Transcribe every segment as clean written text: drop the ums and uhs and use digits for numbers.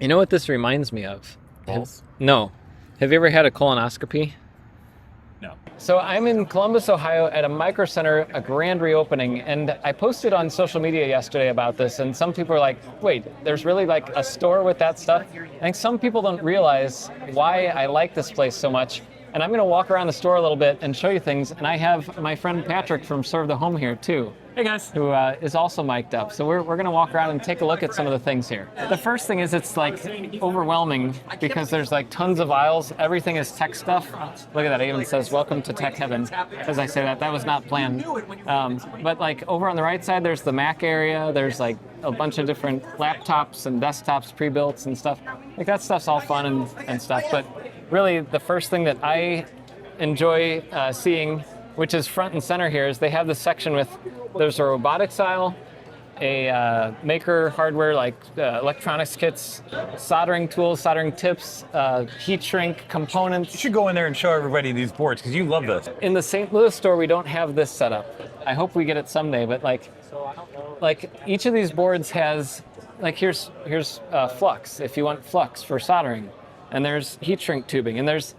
You know what this reminds me of? Bawls? No. Have you ever had a colonoscopy? No. So I'm in Columbus, Ohio at a Micro Center, a grand reopening, and I posted on social media yesterday about this, and some people are like, wait, there's really like a store with that stuff? I think some people don't realize why I like this place so much, and I'm gonna walk around the store a little bit and show you things, and I have my friend Patrick from Serve the Home here too. Hey guys. Who is also mic'd up. So we're going to walk around and take a look at some of the things here. The first thing is it's like overwhelming because there's like tons of aisles. Everything is tech stuff. Look at that. It even says, welcome to tech heaven. As I say that, that was not planned. But like over on the right side, there's the Mac area. There's like a bunch of different laptops and desktops pre-built and stuff. Like that stuff's all fun and stuff. But really the first thing that I enjoy seeing, which is front and center here, is they have this section with, there's a robotics aisle, a maker hardware like electronics kits, soldering tools, soldering tips, heat shrink components. You should go in there and show everybody these boards because you love this. In the St. Louis store, we don't have this setup. I hope we get it someday, but like each of these boards has, like here's flux, if you want flux for soldering, and there's heat shrink tubing, and there's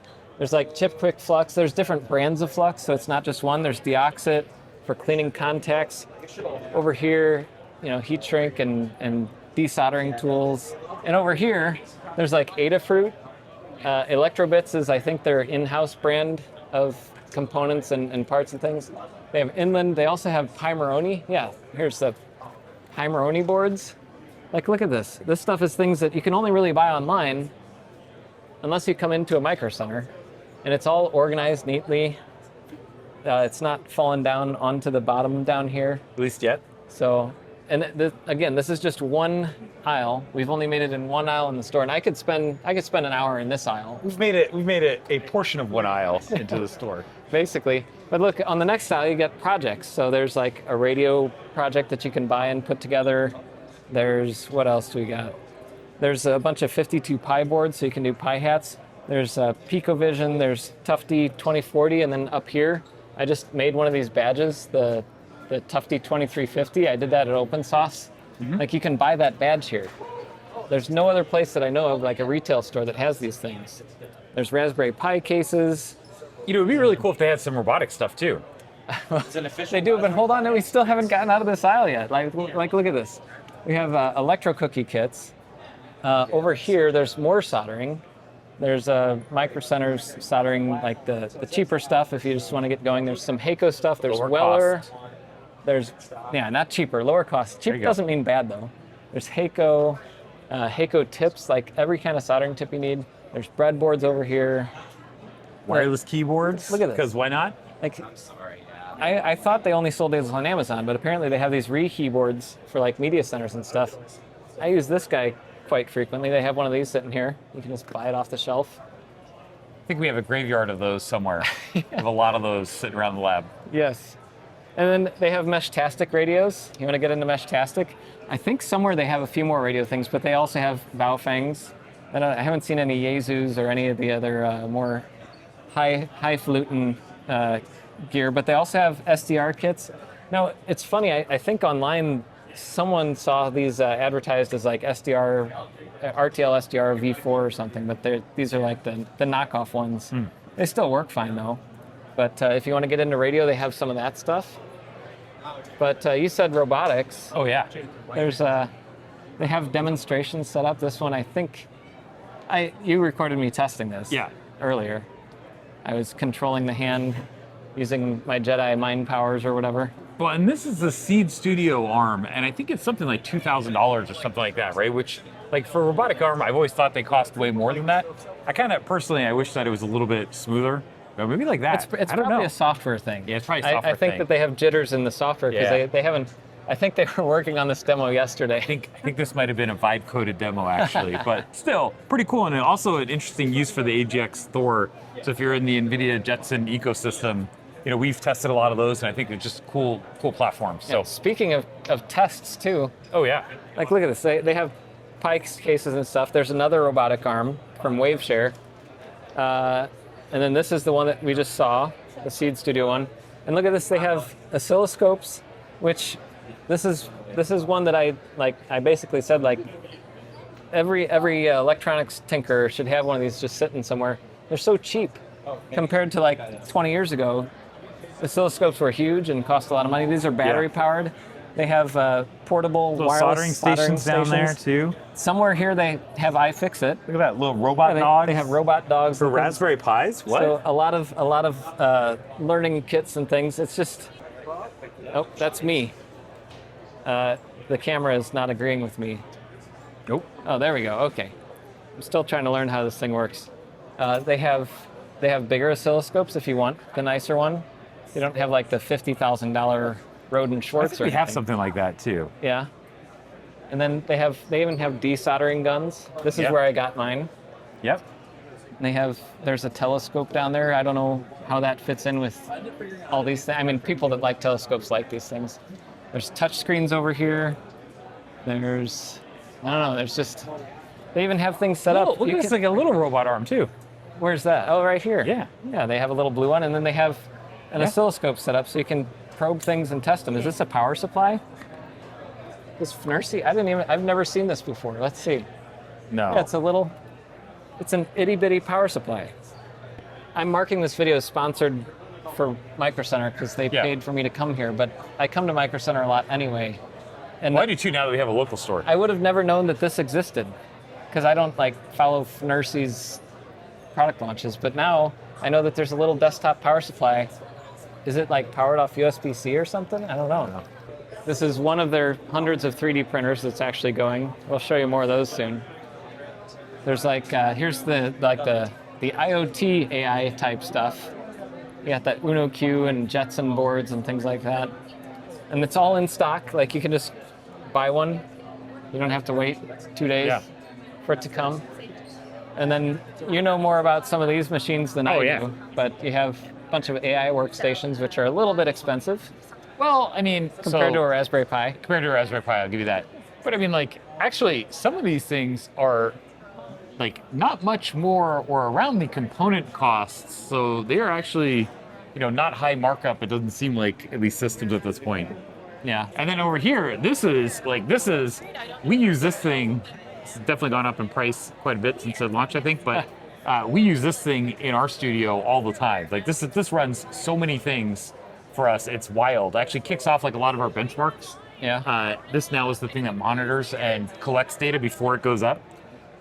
like chip quick flux. There's different brands of flux, so it's not just one. There's deoxit for cleaning contacts. Over here, you know, heat shrink and desoldering tools. And over here, there's like Adafruit. Electrobits is, I think, their in-house brand of components and parts and things. They have Inland. They also have Pimeroni. Yeah, here's the Pimeroni boards. Like, look at this. This stuff is things that you can only really buy online unless you come into a Micro Center. And it's all organized neatly. It's not falling down onto the bottom down here. At least yet. So, and again, this is just one aisle. We've only made it in one aisle in the store, and I could spend an hour in this aisle. We've made it a portion of one aisle into the store. Basically. But look, on the next aisle, you get projects. So there's like a radio project that you can buy and put together. There's, what else do we got? There's a bunch of 52 Pi boards, so you can do Pi hats. There's PicoVision, there's Tufty 2040, and then up here, I just made one of these badges, the Tufty 2350. I did that at Open Source. Mm-hmm. Like, you can buy that badge here. There's no other place that I know of, like a retail store, that has these things. There's Raspberry Pi cases. You know, it'd be really cool if they had some robotic stuff too. They do, but hold on, we still haven't gotten out of this aisle yet. Like look at this. We have electro cookie kits. Over here, there's more soldering. There's Micro Centers soldering like the cheaper stuff if you just want to get going. There's some Heiko stuff. There's lower Weller. Cost. There's, yeah, not cheaper, lower cost. Cheap doesn't mean bad though. There's Heiko, Heiko tips, like every kind of soldering tip you need. There's breadboards over here. Wireless keyboards. Look at this. Because why not? Like, I thought they only sold these on Amazon, but apparently they have these keyboards for like media centers and stuff. I use this guy quite frequently. They have one of these sitting here. You can just buy it off the shelf. I think we have a graveyard of those somewhere. Yeah. We have a lot of those sitting around the lab. Yes. And then they have Meshtastic radios. You want to get into Meshtastic? I think somewhere they have a few more radio things, but they also have Baofangs. I haven't seen any Yaesus or any of the other more highfalutin gear, but they also have SDR kits. Now, it's funny, I think online someone saw these advertised as like RTL SDR V4 or something, but these are like the knockoff ones. They still work fine though. But if you want to get into radio, they have some of that stuff. But you said robotics. Oh yeah. There's they have demonstrations set up. This one, I think, you recorded me testing this. Yeah. Earlier. I was controlling the hand using my Jedi mind powers or whatever. Well, and this is the Seed Studio arm, and I think it's something like $2,000 or something like that, right? Which, like, for a robotic arm, I've always thought they cost way more than that. I kind of, personally, I wish that it was a little bit smoother. But maybe like that. It's probably a software thing. Yeah, it's probably a software thing. I think that they have jitters in the software because they haven't. I think they were working on this demo yesterday. I think this might have been a vibe-coded demo, actually. But still, pretty cool. And also an interesting use for the AGX Thor. So if you're in the NVIDIA Jetson ecosystem, you know, we've tested a lot of those, and I think they're just cool platforms. So speaking of tests, too. Oh, yeah. Like, look at this. They have Pike's cases and stuff. There's another robotic arm from Waveshare. And then this is the one that we just saw, the Seed Studio one. And look at this, they have every electronics tinker should have one of these just sitting somewhere. They're so cheap compared to like 20 years ago. Oscilloscopes were huge and cost a lot of money. These are battery powered. They have portable little wireless soldering stations down there too. Somewhere here they have iFixit. Look at that little robot they, dogs. They have robot dogs for Raspberry Pis. What? So a lot of learning kits and things. It's just, oh, that's me. The camera is not agreeing with me. Nope. Oh, there we go. Okay. I'm still trying to learn how this thing works. They have bigger oscilloscopes if you want the nicer one. They don't have like the $50,000 Rode and Schwartz. I think we have something like that too. Yeah. And then they even have desoldering guns. This is where I got mine. Yep. And there's a telescope down there. I don't know how that fits in with all these things. I mean, people that like telescopes like these things. There's touch screens over here. I don't know, they even have things set up. Look at this, like a little robot arm too. Where's that? Oh, right here. Yeah. Yeah, they have a little blue one, and then they have an oscilloscope set up so you can probe things and test them. Is this a power supply? This FNERSI? I've never seen this before. Let's see. No. Yeah, it's an itty bitty power supply. I'm marking this video as sponsored for Micro Center because they paid for me to come here, but I come to Micro Center a lot anyway. And well, I do too now that we have a local store. I would have never known that this existed because I don't like follow FNERSI's product launches, but now I know that there's a little desktop power supply. Is it like powered off USB-C or something? I don't know. This is one of their hundreds of 3D printers that's actually going. We'll show you more of those soon. There's like, here's the IoT AI type stuff. You got that Uno Q and Jetson boards and things like that. And it's all in stock. Like you can just buy one. You don't have to wait 2 days for it to come. And then you know more about some of these machines than I do. But you have a bunch of AI workstations, which are a little bit expensive. Well, I mean, compared to a Raspberry Pi. Compared to a Raspberry Pi, I'll give you that. But I mean, like, actually, some of these things are like not much more or around the component costs. So they are actually, not high markup. It doesn't seem like at least systems at this point. Yeah. And then over here, we use this thing. It's definitely gone up in price quite a bit since it launched, I think. But we use this thing in our studio all the time. Like this runs so many things for us. It's wild. It actually kicks off like a lot of our benchmarks. Yeah. This now is the thing that monitors and collects data before it goes up.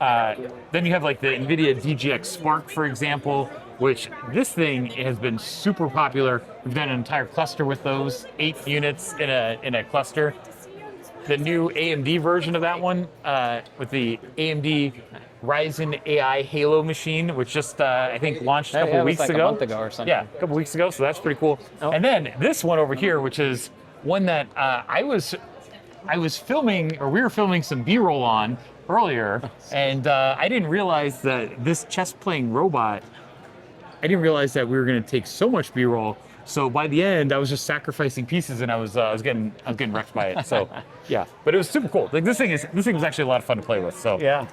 Then you have like the NVIDIA DGX Spark, for example, which this thing has been super popular. We've done an entire cluster with those, 8 units in a cluster. The new AMD version of that one with the AMD Ryzen AI Halo machine, which just I think launched a couple weeks like ago. A month ago or something. Yeah, a couple weeks ago. So that's pretty cool. Oh. And then this one over here, which is one that I was filming, or we were filming some B-roll on earlier, and I didn't realize that this chess-playing robot. I didn't realize that we were going to take so much B-roll. So by the end, I was just sacrificing pieces, and I was getting wrecked by it. So yeah, but it was super cool. Like this thing was actually a lot of fun to play with. So yeah,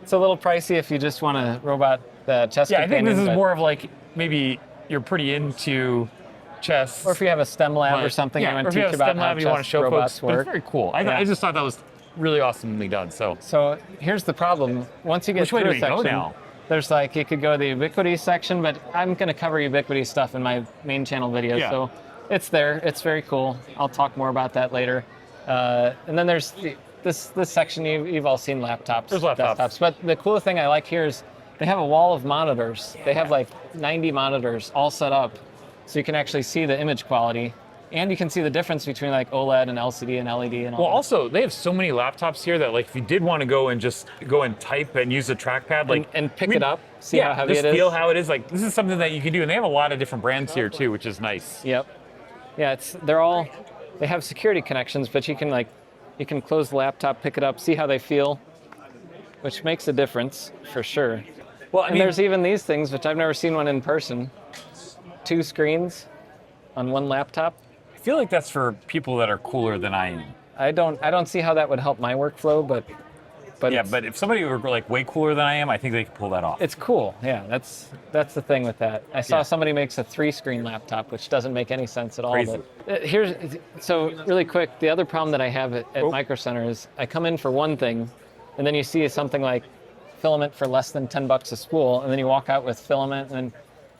it's a little pricey if you just want a robot chess. Yeah, I think this is more of like maybe you're pretty into chess, or if you have a STEM lab or something, yeah, you want to teach about how you want to show robots folks. work. But it's very cool. I just thought that was really awesomely done. So here's the problem. Once you get through a section, there's like, you could go to the Ubiquity section, but I'm going to cover Ubiquity stuff in my main channel videos. Yeah. So it's there. It's very cool. I'll talk more about that later. And then there's this section, you've all seen laptops. There's laptops. Desktops. But the cool thing I like here is they have a wall of monitors. They have like 90 monitors all set up so you can actually see the image quality. And you can see the difference between like OLED and LCD and LED and all that. Also, they have so many laptops here that like if you did want to go and type and use the trackpad, like and pick it up, see how heavy it is. Just feel how it is. Like this is something that you can do, and they have a lot of different brands here too, which is nice. Yep. Yeah, they have security connections, but you can close the laptop, pick it up, see how they feel, which makes a difference for sure. Well, I mean, there's even these things, which I've never seen one in person. 2 screens on one laptop. I feel like that's for people that are cooler than I am. I don't see how that would help my workflow, but yeah, but if somebody were like way cooler than I am, I think they could pull that off. It's cool. Yeah, that's the thing with that. I saw somebody makes a 3-screen laptop, which doesn't make any sense at all. Crazy. But so really quick, the other problem that I have at Micro Center is I come in for one thing, And then you see something like filament for less than $10 a spool, and then you walk out with filament, and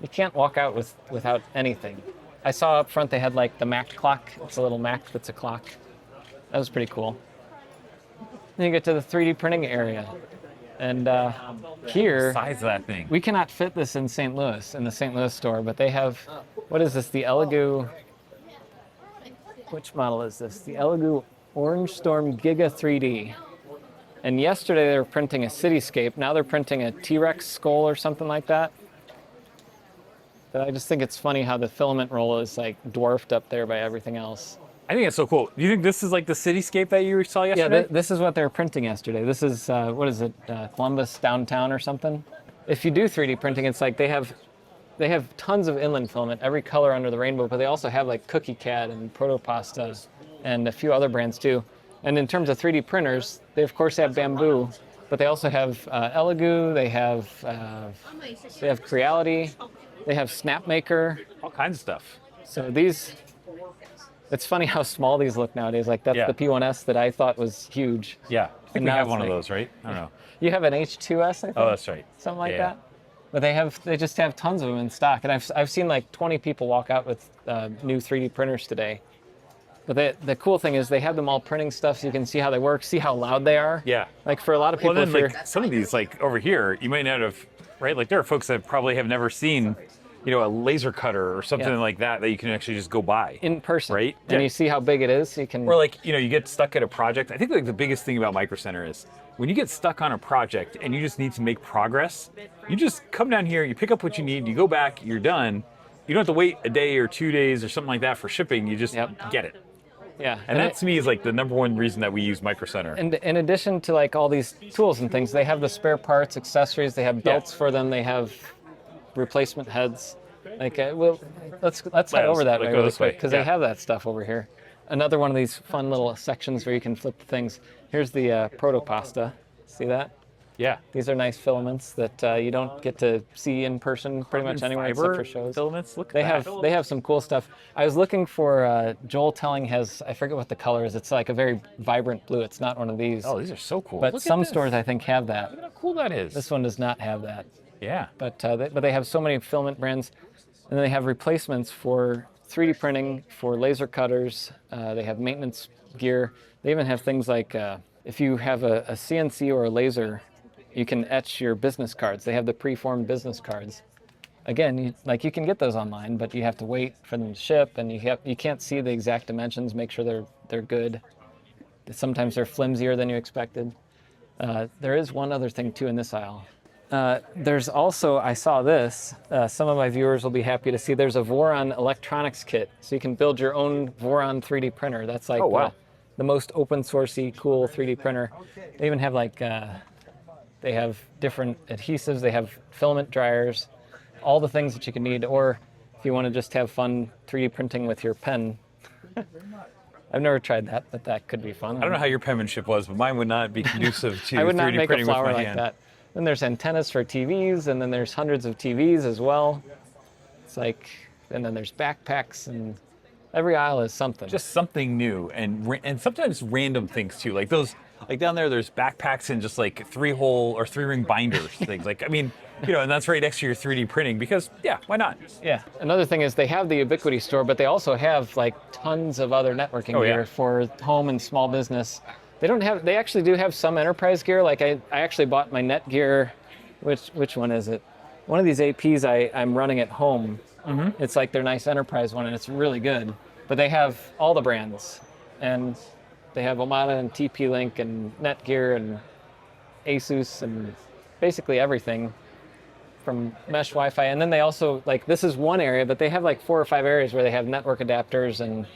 you can't walk out without anything. I saw up front they had like the Maclock. It's a little Mac that's a clock. That was pretty cool. Then you get to the 3D printing area. And here, Size of that thing. we cannot fit this in St. Louis, in the St. Louis store, but they have, what is this, the Elegoo, which model is this? The Elegoo Orange Storm Giga 3D. And yesterday they were printing a cityscape, now they're printing a T-Rex skull or something like that. But I just think it's funny how the filament roll is like dwarfed up there by everything else. I think it's so cool. Do you think this is like the cityscape that you saw Yeah, yesterday? this is what they were printing yesterday. This is, what is it, Columbus downtown or something? If you do 3D printing, it's like they have tons of inland filament, every color under the rainbow, but they also have like Cookie Cat and Protopasta and a few other brands too. And in terms of 3D printers, they of course have Bamboo, but they also have Elegoo, they have Creality, they have Snapmaker. All kinds of stuff. So these, it's funny how small these look nowadays. Like that's Yeah. the P1S that I thought was huge. Yeah. I think we now have it's one of like- those, right? I don't know. You have an H2S, I think? Oh, that's right. Something like Yeah. that. But they just have tons of them in stock. And I've seen like 20 people walk out with new 3D printers today. But the cool thing is they have them all printing stuff so you can see how they work, see how loud they are. Yeah. Like for a lot of people, Well, then, if you're, like, some of these, like, over here, you might not have, right? Like, there are folks that probably have never seen, you know, a laser cutter or something Yeah. like that you can actually just go buy. in person, Right? And Yeah. you see how big it is, you can. Or, like, you know, you get stuck at a project. I think, like, the biggest thing about Micro Center is when you get stuck on a project and you just need to make progress, you just come down here, you pick up what you need, you go back, you're done. You don't have to wait a day or 2 days or something like that for shipping. You just Yep. get it. Yeah. And that, to me, is, like, the number one reason that we use Micro Center. And in addition to like all these tools and things, they have the spare parts, accessories. They have belts for them. They have replacement heads. Like, well, let's head over that way go really this way. quick because Yeah. they have that stuff over here. Another one of these fun little sections where you can flip the things. Here's the Protopasta. See that? Yeah. These are nice filaments that you don't get to see in person pretty much anywhere except Fiber for shows. filaments. Look at They that. have some cool stuff. I was looking for Joel Telling has, I forget what the color is. It's like a very vibrant blue. It's not one of these. Oh, these are so cool. But Look at some this. stores I think have that. Look at how cool that is. This one does not have that. Yeah. But they have so many filament brands, and they have replacements for 3D printing, for laser cutters. They have maintenance gear. They even have things like if you have a CNC or a laser, you can etch your business cards. They have the preformed business cards. Again, you can get those online, but you have to wait for them to ship, and you can't see the exact dimensions. Make sure they're good. Sometimes they're flimsier than you expected. There is one other thing too in this aisle. There's also, I saw this, some of my viewers will be happy to see, there's a Voron electronics kit. So you can build your own Voron 3D printer. That's like Oh, wow. the most open sourcey, cool 3D printer. They even have like, they have different adhesives, they have filament dryers, all the things that you can need. Or if you want to just have fun 3D printing with your pen. I've never tried that, but that could be fun. I don't know how your penmanship was, but mine would not be conducive to I would 3D not make a printing with flower my like hand. that. Then there's antennas for TVs, and then there's hundreds of TVs as well. It's like, and then there's backpacks, and every aisle is something. Just something new, and sometimes random things too. Like those, like down there's backpacks and just like 3-hole or 3-ring binders things. Like, I mean, you know, and that's right next to your 3D printing because, yeah, why not? Yeah. Another thing is they have the Ubiquity store, but they also have like tons of other networking Oh, yeah. gear for home and small business. They actually do have some enterprise gear. Like I actually bought my Netgear, which one is it? One of these APs I'm running at home. Mm-hmm. It's like their nice enterprise one, and it's really good. But they have all the brands, and they have Omada and TP-Link and Netgear and Asus and basically everything from mesh Wi-Fi. And then they also, like, this is one area, but they have like 4 or 5 areas where they have network adapters and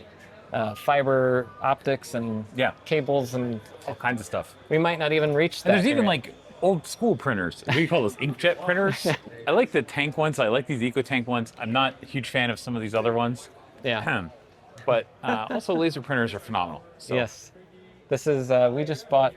fiber optics and Yeah. cables, and All kinds of stuff. we might not even reach that. And there's even area. like old school printers. What do you call those? Inkjet printers? I like the tank ones. I like these EcoTank ones. I'm not a huge fan of some of these other ones. Yeah. But also laser printers are phenomenal. So. Yes. This is, we just bought,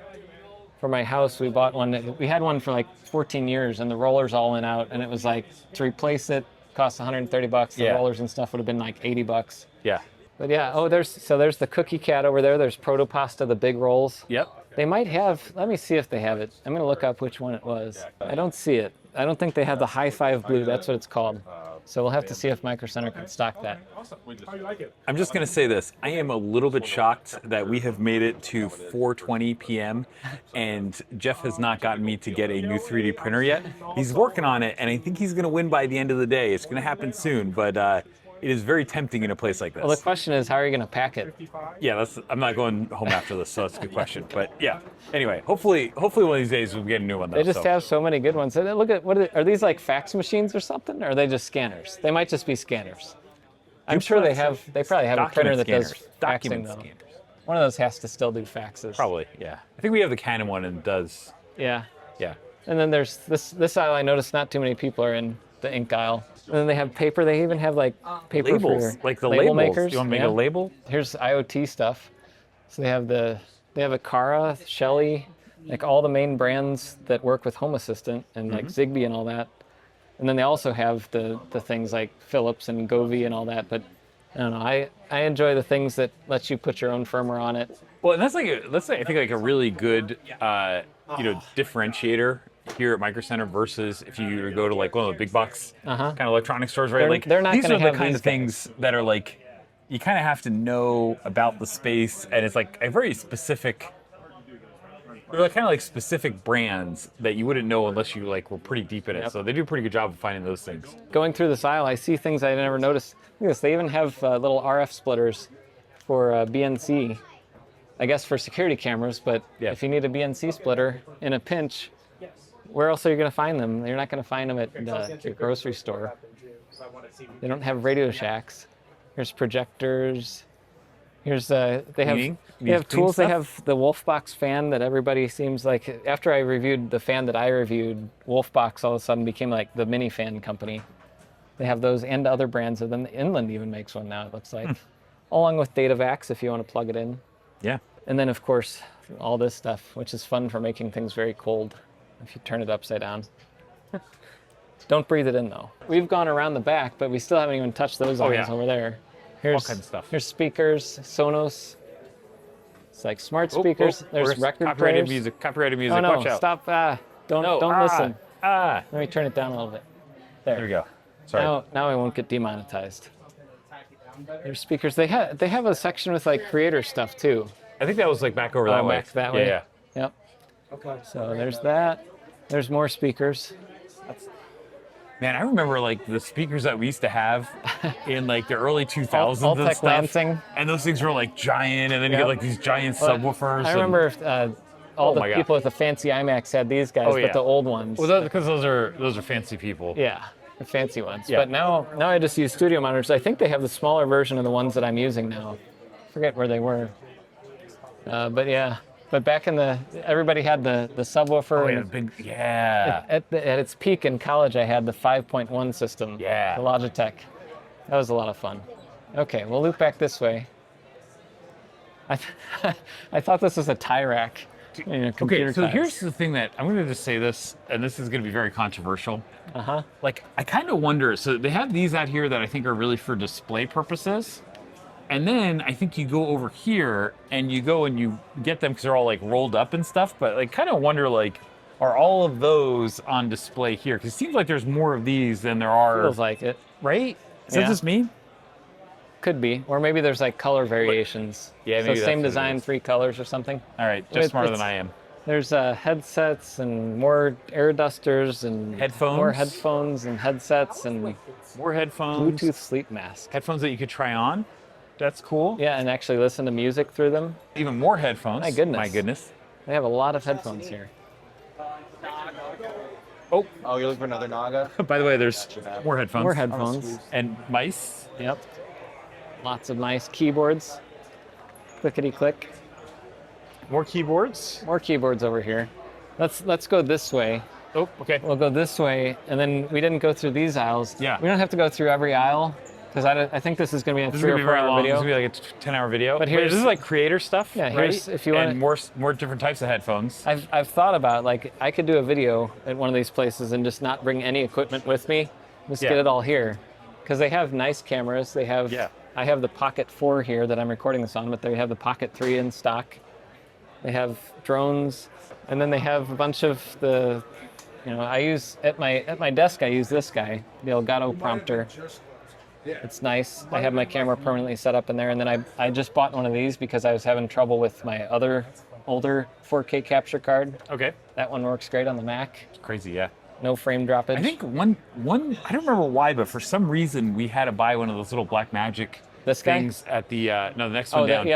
for my house, we bought one. We had one for like 14 years, and the rollers all went out, and it was like, to replace it, cost $130. The Yeah. rollers and stuff would have been like $80. Yeah. But yeah, there's the Cookie Cat over there. There's Protopasta, the big rolls. Yep. They might have, let me see if they have it. I'm going to look up which one it was. I don't see it. I don't think they have the High Five Blue. That's what it's called. So we'll have to see if Micro Center can stock that. I'm just going to say this. I am a little bit shocked that we have made it to 4:20 p.m. and Jeff has not gotten me to get a new 3D printer yet. He's working on it, and I think he's going to win by the end of the day. It's going to happen soon, but it is very tempting in a place like this. Well, the question is, how are you going to pack it? Yeah, I'm not going home after this, so that's a good question. But yeah, anyway, hopefully one of these days we'll get a new one. Though, they just have so many good ones. Look at are these like fax machines or something? Or are they just scanners? They might just be scanners. I'm sure they probably have a printer that does faxing though. One of those has to still do faxes. Probably, yeah. I think we have the Canon one and it does. Yeah. Yeah. And then there's this aisle. I noticed not too many people are in the ink aisle. And then they have paper. They even have like paper labels, for like the label labels. makers. You want to make a label? Here's IoT stuff. So they have a Kara, Shelly, like all the main brands that work with Home Assistant and like Zigbee and all that. And then they also have the things like Philips and Govee and all that. But I don't know. I enjoy the things that let you put your own firmware on it. Well, and that's I think like a really good differentiator here at Micro Center versus if you go to like one of the big box kind of electronic stores, right? They're not these gonna are have the kind these of things that are like you kind of have to know about the space, and it's like a very specific. They're like kind of like specific brands that you wouldn't know unless you like were pretty deep in it. So they do a pretty good job of finding those things. Going through this aisle, I see things I never noticed. Look at this. They even have little RF splitters for BNC. I guess for security cameras, but if you need a BNC splitter in a pinch, where else are you going to find them? You're not going to find them at your grocery store. They don't have Radio Shacks. Here's projectors. Here's they have tools. They have the Wolfbox fan that everybody seems like. After I reviewed the fan that I reviewed, Wolfbox all of a sudden became like the mini fan company. They have those and other brands of them. Inland even makes one now, it looks like. Along with DataVax if you want to plug it in. Yeah. And then of course all this stuff, which is fun for making things very cold if you turn it upside down. Don't breathe it in though. We've gone around the back, but we still haven't even touched those items over there. Here's all kinds of stuff. Here's speakers, Sonos. It's like smart speakers. There's record copyrighted players. Copyrighted music. Oh no! Watch out. Stop! Don't listen. Let me turn it down a little bit. There we go. Sorry. Now I won't get demonetized. There's speakers. They have a section with like creator stuff too. I think that was like back over that way. Back that way. Yeah. Yep. Okay. So there's that. There's more speakers. Man, I remember like the speakers that we used to have in like the early 2000s and Altec stuff. Lansing. And those things were like giant, and then you get like these giant subwoofers. I remember all the people with the fancy iMacs had these guys, but the old ones. Well, because those are fancy people. Yeah, the fancy ones. Yeah. But now I just use studio monitors. I think they have the smaller version of the ones that I'm using now. I forget where they were. But yeah. But back in everybody had the subwoofer. Oh, yeah, big, yeah. At its peak in college, I had the 5.1 system. Yeah. The Logitech. That was a lot of fun. Okay, we'll loop back this way. I thought this was a tie rack. Okay, so here's the thing that I'm going to just say this, and this is going to be very controversial. Like, I kind of wonder. So they have these out here that I think are really for display purposes. And then I think you go over here and you go and you get them because they're all like rolled up and stuff. But like, kind of wonder like, are all of those on display here? Because it seems like there's more of these than there are. Feels like it, right? Is that just me? Could be, or maybe there's like color variations. Yeah, maybe so same design, 3 colors or something. All right, just smarter than I am. There's headsets and more air dusters and headphones. More headphones and headsets and more headphones. Bluetooth sleep mask. Headphones that you could try on. That's cool. Yeah, and actually listen to music through them. Even more headphones. My goodness. My goodness. They have a lot of headphones here. Oh, you're looking for another Naga? By the way, there's more headphones. More headphones. And mice. Yep. Lots of nice keyboards. Clickety click. More keyboards. More keyboards over here. Let's go this way. Oh, okay. We'll go this way, and then we didn't go through these aisles. Yeah. We don't have to go through every aisle, because I think this is going to be a 3 or 4 hour video. This is going to be like a 10-hour video. But here's, this is like creator stuff, yeah, here's, right? If you want, and more different types of headphones. I've thought about, like, I could do a video at one of these places and just not bring any equipment with me. Just get it all here. Because they have nice cameras. They have, I have the Pocket 4 here that I'm recording this on, but they have the Pocket 3 in stock. They have drones, and then they have a bunch of the, I use at my desk. I use this guy, the Elgato prompter. It's nice. I have my camera permanently set up in there, and then I just bought one of these because I was having trouble with my other older 4K capture card. Okay. That one works great on the Mac. It's crazy, yeah. No frame droppage. I think one I don't remember why, but for some reason we had to buy one of those little Blackmagic things at the the next one down.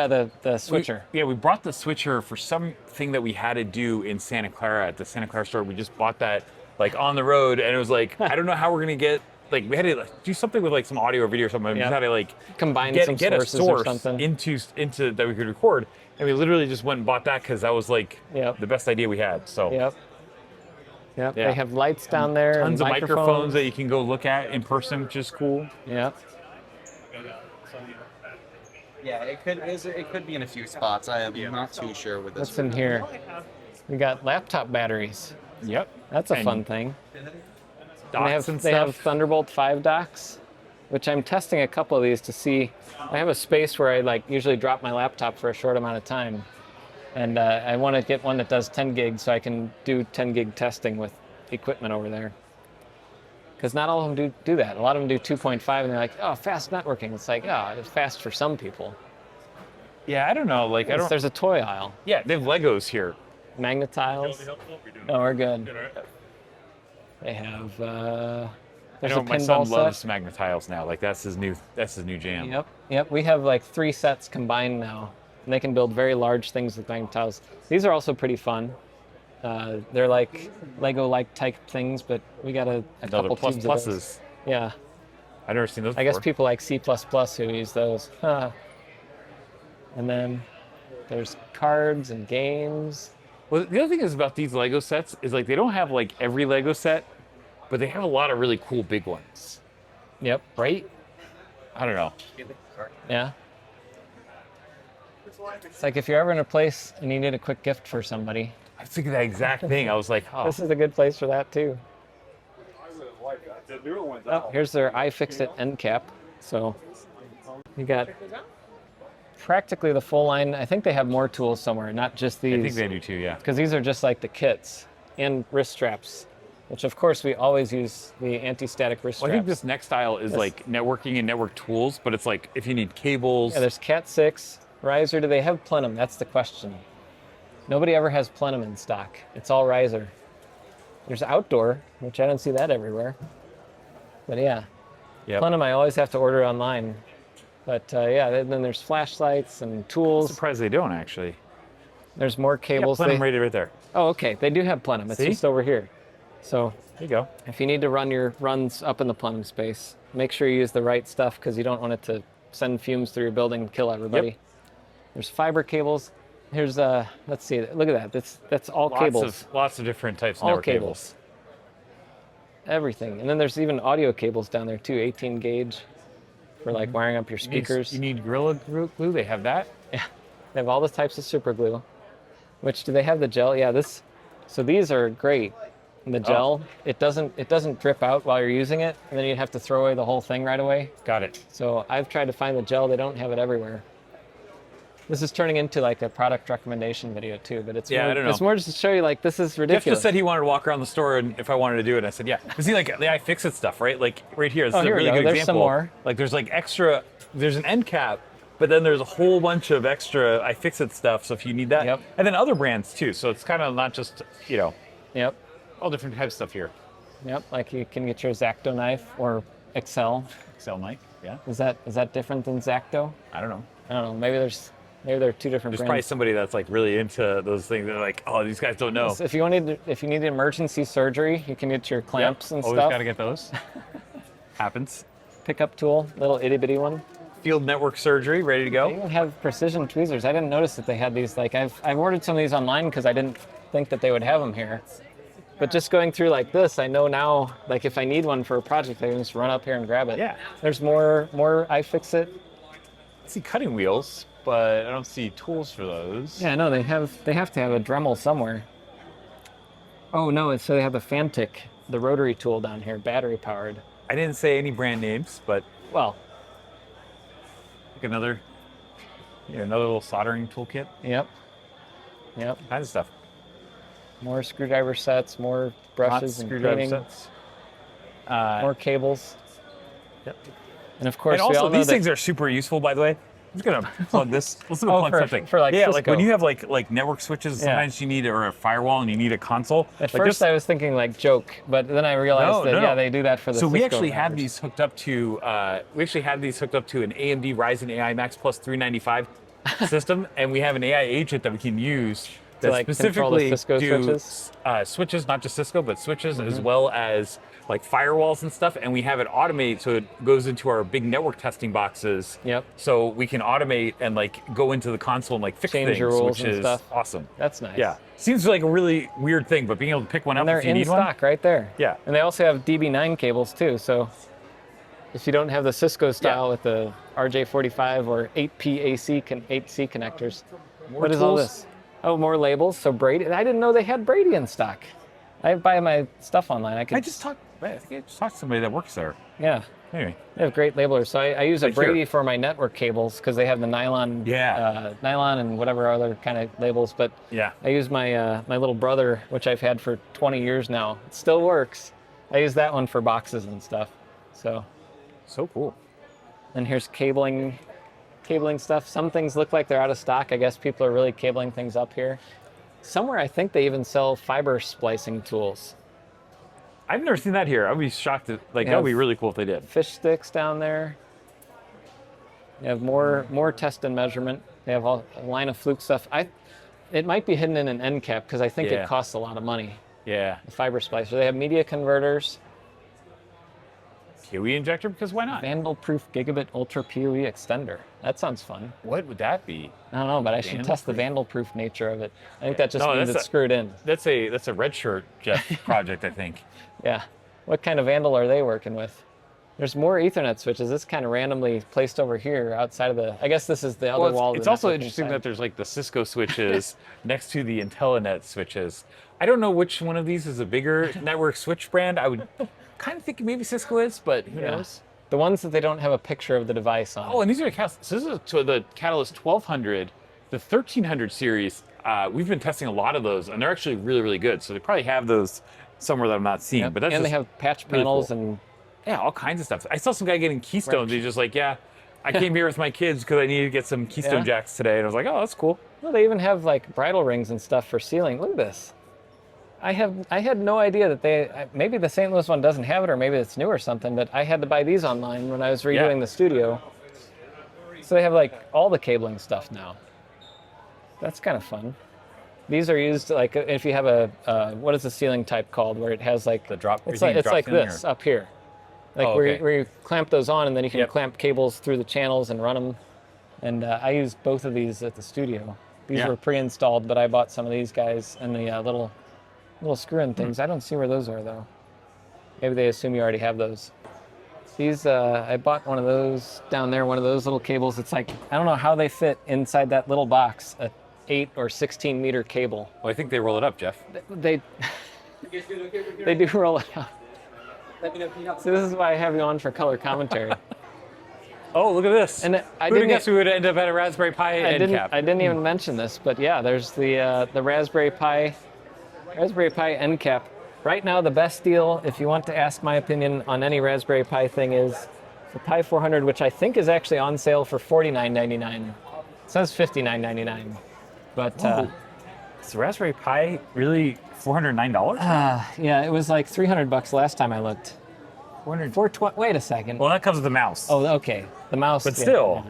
The switcher. We brought the switcher for something that we had to do in Santa Clara at the Santa Clara store. We just bought that like on the road, and it was like I don't know how we're gonna get. Like we had to do something with like some audio or video or something. We just had to like combine get some a sources source or something into that we could record, and we literally just went and bought that because that was like the best idea we had. So Yep. They have lights down there. Tons and of microphones that you can go look at in person, which is cool. Yep. Yeah, it could be in a few spots. I am not too sure with this. What's in here? We got laptop batteries. Yep. That's a fun thing. Docks they have Thunderbolt 5 docks, which I'm testing a couple of these to see. I have a space where I like usually drop my laptop for a short amount of time. And I want to get one that does 10 gigs so I can do 10 gig testing with equipment over there. Because not all of them do that. A lot of them do 2.5 and they're like, oh, fast networking. It's like, oh, it's fast for some people. Yeah, I don't know. Like, There's a toy aisle. Yeah, they have Legos here. Magnetiles. No, we're good. They have. There's a my pinball son loves set. Magnetiles now. Like that's his new jam. Yep. We have like 3 sets combined now, and they can build very large things with Magnetiles. These are also pretty fun. They're like Lego-like type things, but we got a couple tubes of those. Pluses. Yeah. I've never seen those before. I guess people like C++ who use those. And then there's cards and games. Well, the other thing is about these Lego sets is like they don't have like every Lego set, but they have a lot of really cool big ones. Yep. Right? I don't know. Yeah. It's like if you're ever in a place and you need a quick gift for somebody. I was thinking that exact thing. I was like, oh. This is a good place for that too. Oh, here's their iFixit end cap. So you got practically the full line. I think they have more tools somewhere, not just these. I think they do too, yeah. Because these are just like the kits and wrist straps, which of course we always use the anti-static wrist straps. I think this next style is like networking and network tools, but it's like if you need cables. Yeah, there's Cat 6, riser. Do they have plenum? That's the question. Nobody ever has plenum in stock. It's all riser. There's outdoor, which I don't see that everywhere. But yeah, plenum I always have to order online. But then there's flashlights and tools. I'm surprised they don't actually. There's more cables. Plenum right there. Oh, okay. They do have plenum. It's just over here. So there you go. If you need to run your runs up in the plenum space, make sure you use the right stuff because you don't want it to send fumes through your building and kill everybody. Yep. There's fiber cables. Here's let's see. Look at that. That's all cables. Lots of different types of network cables. Everything. And then there's even audio cables down there too, 18 gauge for like wiring up your speakers. You need Gorilla Glue? They have that? Yeah. They have all the types of super glue. Which do they have the gel? Yeah, so these are great. And the gel, it doesn't drip out while you're using it, and then you'd have to throw away the whole thing right away. Got it. So I've tried to find the gel. They don't have it everywhere. This is turning into like a product recommendation video too, but it's I don't know. It's more just to show you like this is ridiculous. Jeff just said he wanted to walk around the store and if I wanted to do it, I said yeah. See like the iFixit stuff, right? Like right here, this is a really good example. There's some more. Like there's like extra, there's an end cap, but then there's a whole bunch of extra iFixit stuff. So if you need that, and then other brands too. So it's kind of not just all different types of stuff here. Yep, like you can get your X-Acto knife or Excel knife. Yeah. Is that different than X-Acto? I don't know. Maybe there are 2 different brands. There's probably somebody that's like really into those things. They're like, oh, these guys don't know. If you need emergency surgery, you can get your clamps and always stuff. Always got to get those. Happens. Pickup tool, little itty bitty one. Field network surgery, ready to go. They even have precision tweezers. I didn't notice that they had these. Like I've ordered some of these online because I didn't think that they would have them here. But just going through like this, I know now, like if I need one for a project, I can just run up here and grab it. Yeah. There's more iFixit. I see cutting wheels, but I don't see tools for those. Yeah, no, they have to have a Dremel somewhere. Oh no, so they have a Fantic, the rotary tool down here, battery powered. I didn't say any brand names, but well, like another little soldering toolkit. Yep. Yep. Kinds of stuff. More screwdriver sets, more brushes and screwdriver cleaning, sets. more cables. Yep. And of course, And we all also, know these that things are super useful, by the way. I'm just gonna plug this. Let's plug for- something. for, like, yeah, Cisco. like when you have like network switches, Yeah. sometimes you need or a firewall and you need a console. At Like, first, I was thinking like joke, but then I realized No. they do that for the So we Cisco actually had routers. these hooked up to an AMD Ryzen AI Max Plus 395 system, and we have an AI agent that we can use that like, control the specifically Cisco do switches? Switches, not just Cisco, but switches as well as like firewalls and stuff. And we have it automate so it goes into our big network testing boxes. Yep. So we can automate and like go into the console and like fix Change things, your rules which and is stuff. awesome. That's nice. Yeah. Seems like a really weird thing, but being able to pick one And up they're if you in need stock right there. Yeah. And they also have DB9 cables too. So if you don't have the Cisco style with the RJ45 or 8P 8C connectors, what is all tools. this? Oh, more labels. So Brady. I didn't know they had Brady in stock. I buy my stuff online. I think I just talked to somebody that works there. Yeah. Anyway. They have great labelers. So I use a Right here. Brady for my network cables because they have the nylon, nylon and whatever other kind of labels. But Yeah. I use my my little brother, which I've had for 20 years now. It still works. I use that one for boxes and stuff. So cool. and here's cabling stuff. Some things look like they're out of stock. I guess people are really cabling things up here. Somewhere I think they even sell fiber splicing tools. I've never seen that here. I'd be shocked. That would be really cool if they did. Fish sticks down there. You have more test and measurement. They have a line of Fluke stuff. It might be hidden in an end cap because I think it costs a lot of money. Yeah. The fiber splicer. They have media converters. PoE injector, because why not? Vandal-proof gigabit ultra PoE extender. That sounds fun. What would that be? I don't know, but I should test the vandal-proof nature of it. I think that just means that's it's screwed in. That's a red shirt Jeff project, I think. Yeah. What kind of vandal are they working with? There's more Ethernet switches. It's kind of randomly placed over here outside of the. I guess this is the other wall. Of It's the also networking interesting side. that there's like the Cisco switches next to the IntelliNet switches. I don't know which one of these is a bigger network switch brand. I would kind of think maybe Cisco is, but who knows? The ones that they don't have a picture of the device on. Oh, and these are the Catalyst. So this is to the Catalyst 1200, the 1300 series. We've been testing a lot of those, and they're actually really, really good. So they probably have those somewhere that I'm not seeing. Yep. But that's and they just have patch really panels cool. and Yeah, all kinds of stuff. I saw some guy getting keystones. He's just like, I came here with my kids because I needed to get some keystone jacks today. And I was like, oh, that's cool. well, they even have like bridle rings and stuff for sealing. Look at this. I had no idea that maybe the St. Louis one doesn't have it, or maybe it's new or something. But I had to buy these online when I was redoing the studio. So they have like all the cabling stuff now. That's kind of fun. These are used like if you have a what is the sealing type called, where it has like The drop. It's like this up here, like where you clamp those on, and then you can clamp cables through the channels and run them. And I used both of these at the studio. These were pre-installed, but I bought some of these guys and the little screw-in things. I don't see where those are though. Maybe they assume you already have those. These I bought one of those down there, one of those little cables. It's like I don't know how they fit inside that little box. 8 or 16 meter cable. Well, I think they roll it up, Jeff. They do roll it up. So this is why I have you on for color commentary. Oh, look at this. And I Who would didn't guess we would end up at a Raspberry Pi end cap? I didn't even mention this, but yeah, there's the Raspberry Pi end cap. Right now, the best deal, if you want to ask my opinion on any Raspberry Pi thing, is the Pi 400, which I think is actually on sale for $49.99. It says $59.99. But is the Raspberry Pi really $409? yeah, it was like $300 last time I looked. 420. Wait a second. Well, that comes with the mouse. Oh, okay. The mouse. But still,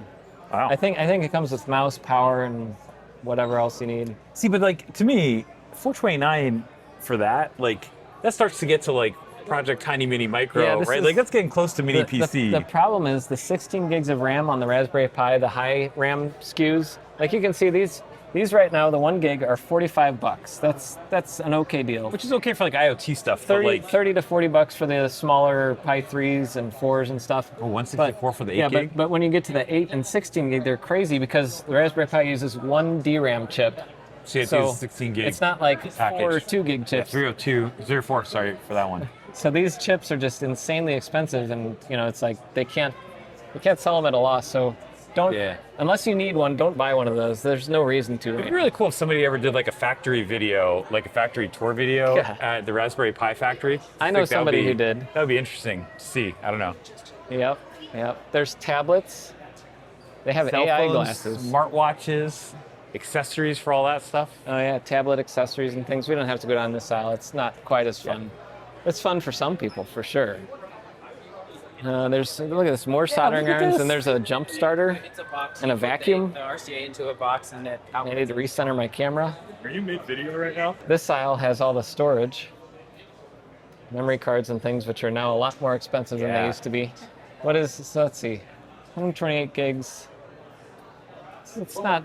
wow. I think it comes with mouse, power, and whatever else you need. See, but like to me, $429 for that, like that starts to get to like Project Tiny Mini Micro, right? Like that's getting close to Mini PC. The problem is the 16 gigs of RAM on the Raspberry Pi, the high RAM SKUs. Like you can see these right now, the 1 gig are $45. That's an okay deal. Which is okay for like IoT stuff. 30 to $40 for the smaller Pi 3s and 4s and stuff. Oh, 164 for the 8 gig? But when you get to the 8 and 16 gig, they're crazy because the Raspberry Pi uses one DRAM chip. So you have to use 16 gig. It's not like package. 4 or 2 gig chips. 304, sorry for that one. So these chips are just insanely expensive, and it's like they can't sell them at a loss. So Don't, Yeah. unless you need one, don't buy one of those. There's no reason to. It'd be really cool if somebody ever did like a factory video, like a factory tour video Yeah. at the Raspberry Pi factory. I know somebody who did. That would be interesting to see. I don't know. Yep, yep. There's tablets. They have Cell AI phones, glasses. smartwatches, accessories for all that stuff. Oh yeah, tablet accessories and things. We don't have to go down this aisle. It's not quite as fun. It's fun for some people, for sure. There's, look at this, more soldering look at irons, this. and there's a jump starter It's a box. and a vacuum. The RCA into a box and it. I need to recenter my camera. Are you mid video right now? This aisle has all the storage, memory cards and things, which are now a lot more expensive than they Yeah. used to be. What is, so let's see, 128 gigs. It's not,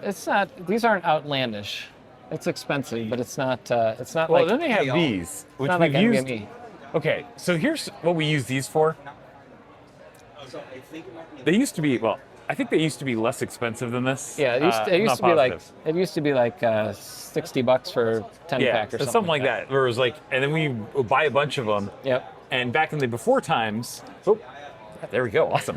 these aren't outlandish. It's expensive, but it's not Well, like, then they have these, which not we've like used. NVMe. Okay, so here's what we use these for. They used to be, well, I think they used to be less expensive than this. Yeah, it used, I'm not to be like $60 for 10 yeah, pack or something like that. Where it was like, and then we would buy a bunch of them. Yep. And back in the before times, oh, there we go, awesome.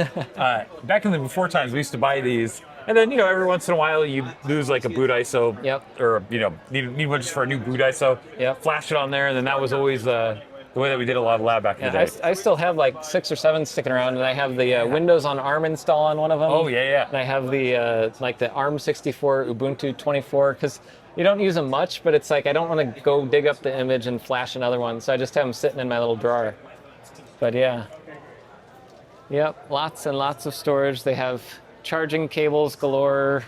Back in the before times, we used to buy these, and then every once in a while you lose like a boot ISO, Yep. or need one just for a new boot ISO. Yep. Flash it on there, and then that was always the way that we did a lot of lab back in the Yeah, day. I still have like 6 or 7 sticking around, and I have the Windows on ARM install on one of them. Oh yeah, And I have the like the ARM 64, Ubuntu 24, because you don't use them much, but it's like I don't want to go dig up the image and flash another one, so I just have them sitting in my little drawer. But yeah, yep, lots and lots of storage. They have charging cables galore,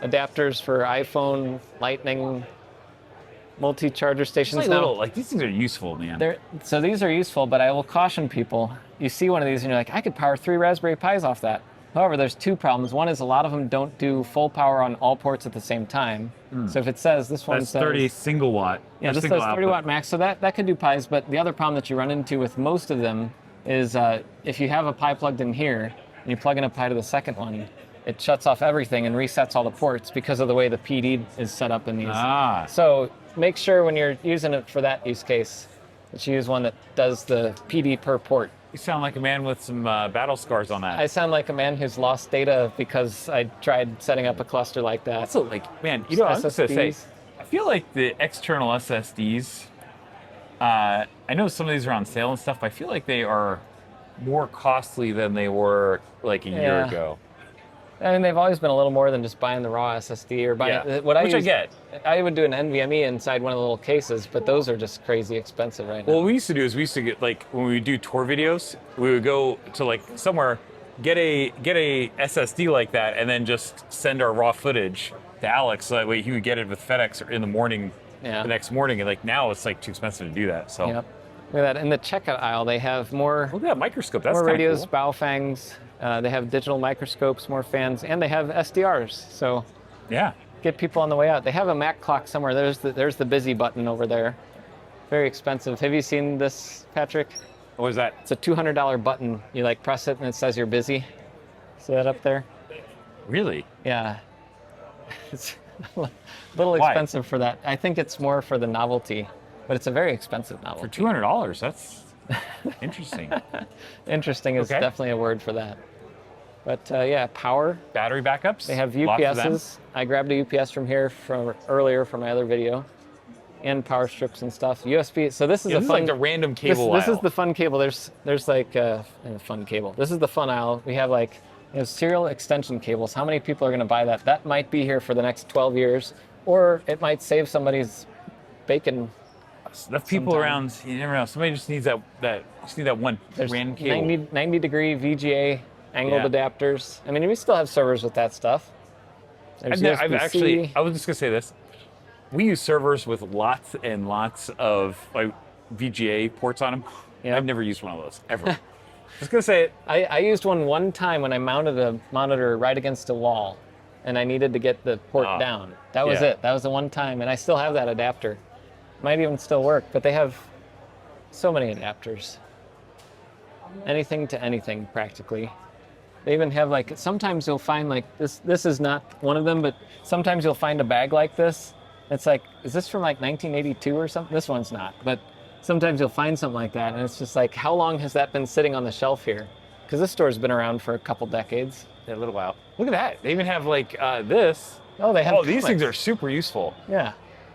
adapters for iPhone, Lightning, multi-charger stations. It's like now. little, like these things are useful, man. So these are useful, but I will caution people. You see one of these and you're like, I could power 3 Raspberry Pis off that. However, there's 2 problems. One is a lot of them don't do full power on all ports at the same time. So if it says, this one That's says... 30 single watt. Yeah, or this single says 30 output. watt max, so that could do Pis, but the other problem that you run into with most of them is if you have a Pi plugged in here, and you plug in a Pi to the second one, it shuts off everything and resets all the ports because of the way the PD is set up in these. Ah. So make sure when you're using it for that use case, that you use one that does the PD per port. You sound like a man with some battle scars on that. I sound like a man who's lost data because I tried setting up a cluster like that. Also, like, man, I was just gonna say, SSDs. I feel like the external SSDs, I know some of these are on sale and stuff, but I feel like they are more costly than they were like a year Yeah. ago. I mean, they've always been a little more than just buying the raw SSD or buying Yeah, what I which I use- get. I would do an NVMe inside one of the little cases, but those are just crazy expensive right now. Well, what we used to do is we used to get, like, when we would do tour videos, we would go to like somewhere, get a SSD like that, and then just send our raw footage to Alex, so that way he would get it with FedEx in the morning, Yeah. the next morning. And like now it's like too expensive to do that. So Yep. Look at that. In the checkout aisle, they have more look at that microscope. That's more kind radios, of cool. Baofangs. They have digital microscopes, more fans, and they have SDRs. So Yeah. get people on the way out. They have a Maclock somewhere. There's the busy button over there. Very expensive. Have you seen this, Patrick? What was that? It's a $200 button. You like press it and it says you're busy. See that up there? Really? Yeah. It's a little Why? expensive for that. I think it's more for the novelty, but it's a very expensive For novelty. $200? That's interesting. Interesting is Okay. definitely a word for that. But yeah, power. Battery backups? They have Lots of them. UPSs. I grabbed a UPS from here from earlier from my other video, and power strips and stuff. USB. So this is Yeah, a this fun. is like a random this, cable this is aisle. the fun cable. There's like a fun cable. This is the fun aisle. We have like serial extension cables. How many people are going to buy that? That might be here for the next 12 years, or it might save somebody's bacon. Enough people sometime. around, you never know. Somebody just needs that just need that one There's random cable. 90 degree VGA angled Yeah. adapters. I mean, we still have servers with that stuff. There's I've USB-C. actually, I was just gonna say this. We use servers with lots and lots of like VGA ports on them. Yeah. I've never used one of those ever. Just gonna say it. I used one time when I mounted a monitor right against a wall, and I needed to get the port Oh, down. That was yeah. it. That was the one time, and I still have that adapter. Might even still work, but they have so many adapters. Anything to anything, practically. They even have like, sometimes you'll find like, this is not one of them, but sometimes you'll find a bag like this. It's like, is this from like 1982 or something? This one's not, but sometimes you'll find something like that, and it's just like, how long has that been sitting on the shelf here? because this store's been around for a couple decades. Yeah, a little while. Look at that. They even have like this. Oh, they have. Oh, these comics. things are super useful. Yeah,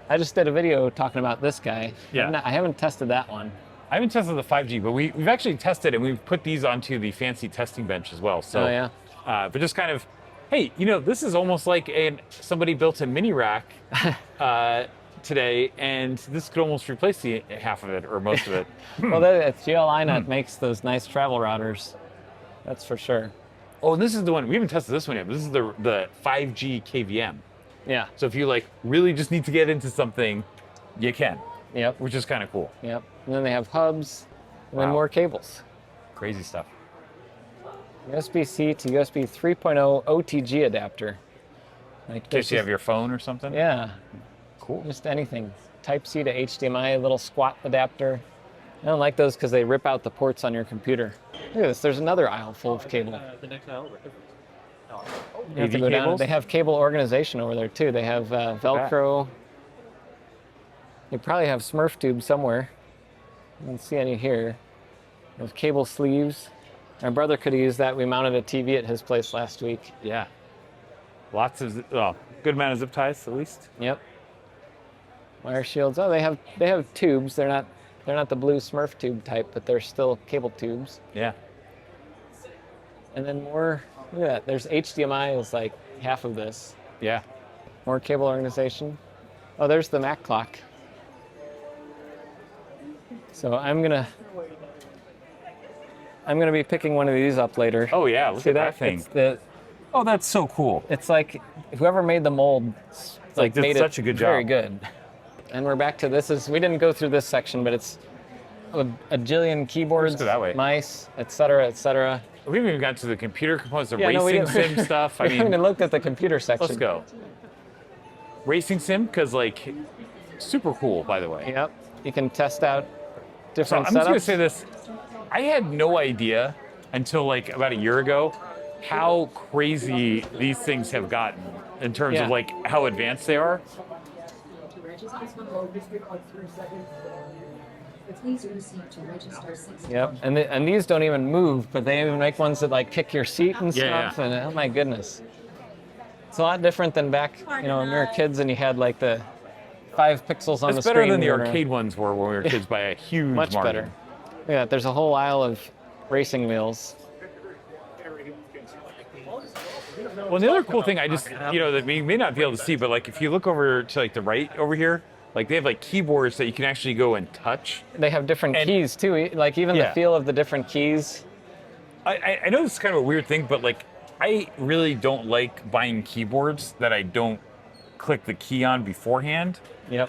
I just did a video talking about this guy. Yeah. I haven't tested that one. I haven't tested the 5G, but we've actually tested and we've put these onto the fancy testing bench as well. So, Oh, yeah. But just kind of, hey, you know, this is almost like somebody built a mini rack today, and this could almost replace the half of it or most of it. Well, it's GLINet makes those nice travel routers. That's for sure. Oh, and this is the one, we haven't tested this one yet, but this is the 5G KVM. Yeah. So if you like really just need to get into something, you can, Yep. which is kind of cool. Yep. And then they have hubs, and then Wow. more cables. Crazy stuff. USB-C to USB 3.0 OTG adapter. Like In this case you is- have your phone or something. Yeah, Cool. just anything. Type-C to HDMI, little squat adapter. I don't like those because they rip out the ports on your computer. Look at this, there's another aisle full of cable. The next aisle. You have to AV go down. cables? They have cable organization over there too. They have Velcro. They probably have Smurf tubes somewhere. I don't see any here. There's cable sleeves. My brother could have used that. We mounted a TV at his place last week. Yeah. Lots of, good amount of zip ties at least. Yep. Wire shields. Oh, they have tubes. They're not the blue Smurf tube type, but they're still cable tubes. Yeah. And then more. Look at that. There's HDMI is like half of this. Yeah. More cable organization. Oh, there's the Maclock. So I'm gonna be picking one of these up later. Oh yeah, look See at that thing. Oh, that's so cool. It's like whoever made the mold, Like, did made such it a good very job. good. And we're back to we didn't go through this section, but it's a jillion keyboards, go that way. mice, etc., etc. We haven't even gotten to the computer components, the Yeah, no, we racing didn't- sim stuff. I We haven't mean, looked at the computer section. let's go. Racing sim, because like, super cool, by the way. Yep. You can test out So different I'm just gonna setups. say this. I had no idea until like about a year ago how crazy these things have gotten in terms Yeah. of like how advanced they are. Please proceed to register 6. Yep. And these don't even move, but they even make ones that like kick your seat and Yeah, stuff. And oh my goodness, it's a lot different than back, when we were kids and you had like the 5 pixels on It's the better screen. than the going around. arcade ones were when we were kids by a huge Much margin. better. Look at that. There's a whole aisle of racing wheels. Well, the other cool thing that we may not be able to see, but like if you look over to like the right over here, like they have like keyboards that you can actually go and touch. They have different And- keys too. Like even Yeah. the feel of the different keys. I know this is kind of a weird thing, but like I really don't like buying keyboards that I don't click the key on beforehand, Yep.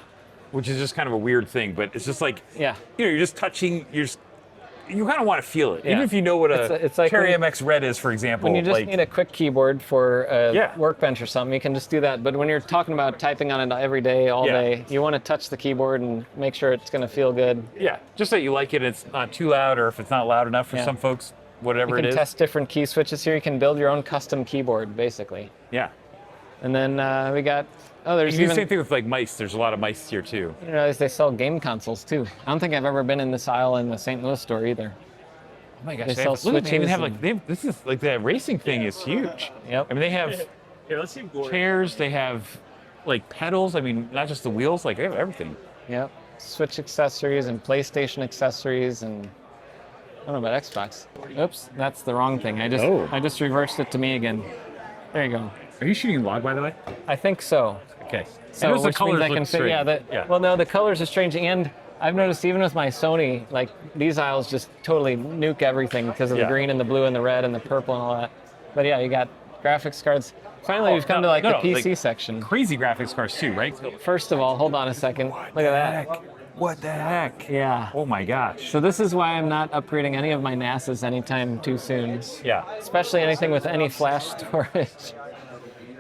which is just kind of a weird thing. But it's just like, Yeah. you're just touching, you kind of want to feel it, even Yeah. if you know what It's like Cherry when- MX Red is, for example. When you just like, need a quick keyboard for a Yeah. workbench or something, you can just do that. But when you're talking about typing on it every day, all Yeah. day, you want to touch the keyboard and make sure it's going to feel good. yeah, just that you like it, it's not too loud, or if it's not loud enough for Yeah. some folks, You whatever it can is. test different key switches here. You can build your own custom keyboard, basically. Yeah. And then we got, You there's can do even, the same thing with like mice. There's a lot of mice here too. you realize they sell game consoles too. I don't think I've ever been in this aisle in the St. Louis store either. Oh my gosh, They they sell have, look, they even switches have and- this is like the racing thing is huge. Yep. I mean, they have Here, let's see Gordon. chairs, they have like pedals. I mean, not just the wheels, like they have everything. Yep. Switch accessories and PlayStation accessories and I don't know about Xbox. Oops, that's the wrong thing. I just reversed it to me again. There you go. Are you shooting log, by the way? I think so. Okay. So I noticed the which means colors I can look fit. Yeah, strange. Well, no, the colors are strange, and I've noticed even with my Sony, like these aisles just totally nuke everything because of the Yeah. green and the blue and the red and the purple and all that. But yeah, you got graphics cards. Finally, we've come to like the PC section. Crazy graphics cards too, right? First of all, hold on a second. Look at that. What the heck? Yeah. Oh my gosh. So this is why I'm not upgrading any of my NASes anytime too soon. Yeah. Especially anything with any flash storage.